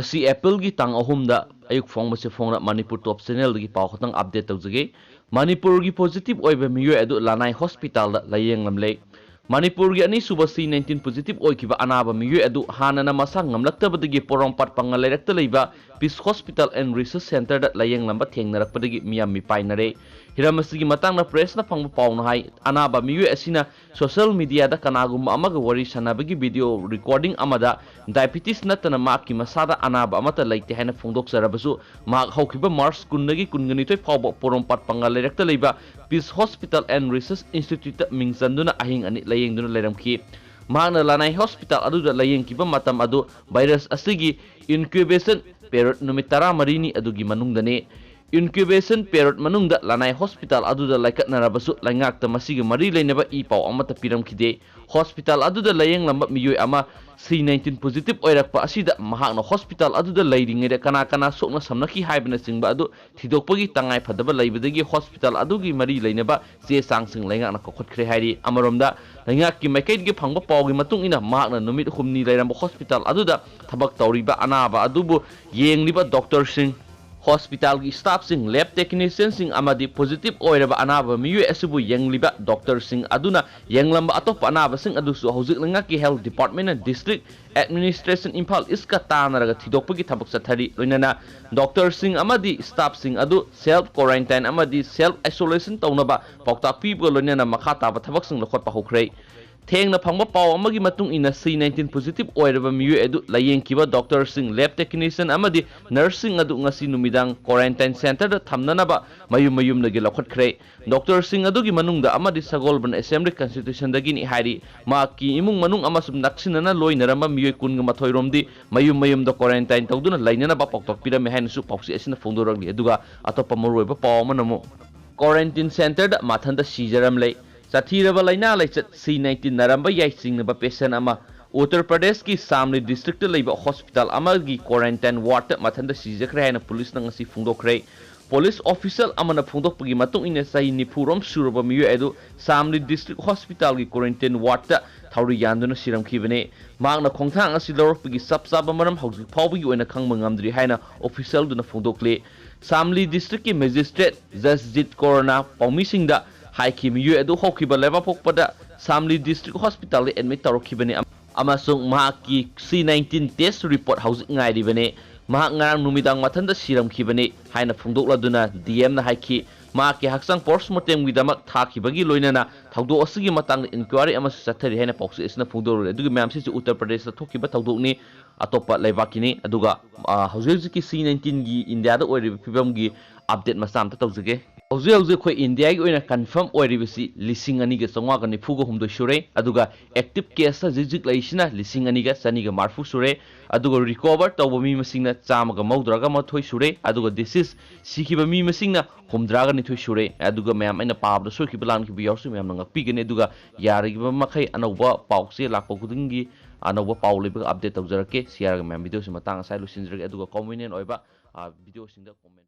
ngasi Apirl gi tang ahumda ayuk phong mase phong Manipur top channel gi paw khatang update tawjage Manipur gi positive oiba miyoi adu lanai hospital da layenglamle Manipur gi ani suba C19 positive oikiba anaba miyoi adu hanana masa ngamlaktabadagi porongpat pangaleirakta leiba Peace Hospital and Research Center da layenglamba thengnarakpadagi miyam mi painare hiramasi matang na press na phangba paw na hai anaba miyoi asina social media da kanagum amaga wari sanabagi video recording amada diabetes natana maki masada anaba amata laite haina phongdok sarabasu mak haukiba March kunnagi kungani toy phawba porompat pangaleirakta leiba Peace Hospital and Research Institute mingchanduna ahing ani layengduna leiramki magna lanai hospital adu da layengkiba matam adu virus asigi incubation period numit 13 ni adugi manungdane incubation period manungda lanai hospital aduda laikatnarabasu laingakta masigi mari leinaba I paw amata piramkhide hospital aduda layenglamb miyoi ama C19 positive oirakpa asida mahakna hospital aduda leiringeda kana sokna samnaki haibna singba adu thidokpagi tangai phadaba leibadagi hospital adugi mari leinaba che sangsing laingakna kokhotkre hairi amaromda laingakki maikaidgi phangba pawgi matung ina mahakna numit humni leiramba hospital aduda thabak tawriba anaba adubu yengliba doctor sing hospital gi staff sing lab technician sing amadi positive oiraba anaba miyoi asubu yengliba doctor sing aduna yenglamba atop anaba sing adusu hojik langa ki health department and district administration Imphal iska tanaraga thidokpagi thabak sathari loinana doctor sing amadi staff sing adu self quarantine amadi self isolation tawnaba paukta pibu loinana makha taba thabak sing lokhot pa hokhrei thengna phangba paw amagi matung ina C19 positive oiraba miyoi adu layengkiba doctor sing lab technician amadi nursing adu ngasi numidang quarantine center da thamnanaba mayum lagi lokhatkhre doctor sing adu gi manungda amadi sagolban assembly constitution dagi ni hairi ma ki imung manung amasum naksinana loinarama miyoi kunga mathoiromdi mayum da quarantine tawduna lainana ba poktok pirame hain su pausi asina phongdoragli aduga atopa moroiba paw manamo quarantine center da mathanda sijaram lei Sathiraba laina laichat C19 naramba yaisingba patient ama Uttar Pradesh ki Samli district leiba hospital amagi quarantine ward mathanda sijakre haina police nang si phungdokre police official amana phungdokpagi matung ina sai nipurom suraba miyo edu Samli district hospital ki quarantine ward thauri yanduna siramkhibane magna khongthang asi lorpagi sapsaba maram hauji phawbagi oina khangma ngamdri haina official duna phungdokle Samli district ki magistrate Jasjit Corona Paumisingda Haiki miyoi adu hokiba leba pokpada Samli district hospital admit tarokibane amasung mahaki C19 test report house ngairibane mahak ngarang numidang mathanda siramkhibane haina phungdokladuna DM na haiki mahaki haksang postmortem gidamak thakibagi loinana thawdo asigi matang inquiry amasu sathari haina pawsi isna phungdor adugi mamsi Uttar Pradesh da thokiba thawdokni atopa leibakini aduga hauji C19 gi India da oiri fibam gi update masam ta tawjage hauji khoi India gi oina confirm oiribisi lising ani ga songwa ga nifugo humdo shure aduga active case jijik laisina lising ani ga sani ga marfu shure aduga recover tawba mi masingna chama ga maudraga mathoi shure aduga disease sikiba mi masingna humdraga ni thoi shure aduga mayam aina pabda soki plan ki biyorsu mayam nang pigene aduga yarigiba makhai anauba pause lakpo kudingi anauba pauleba update tawjarake share ga mayam video si matang asai lusinjrage aduga convenient oiba video singda comment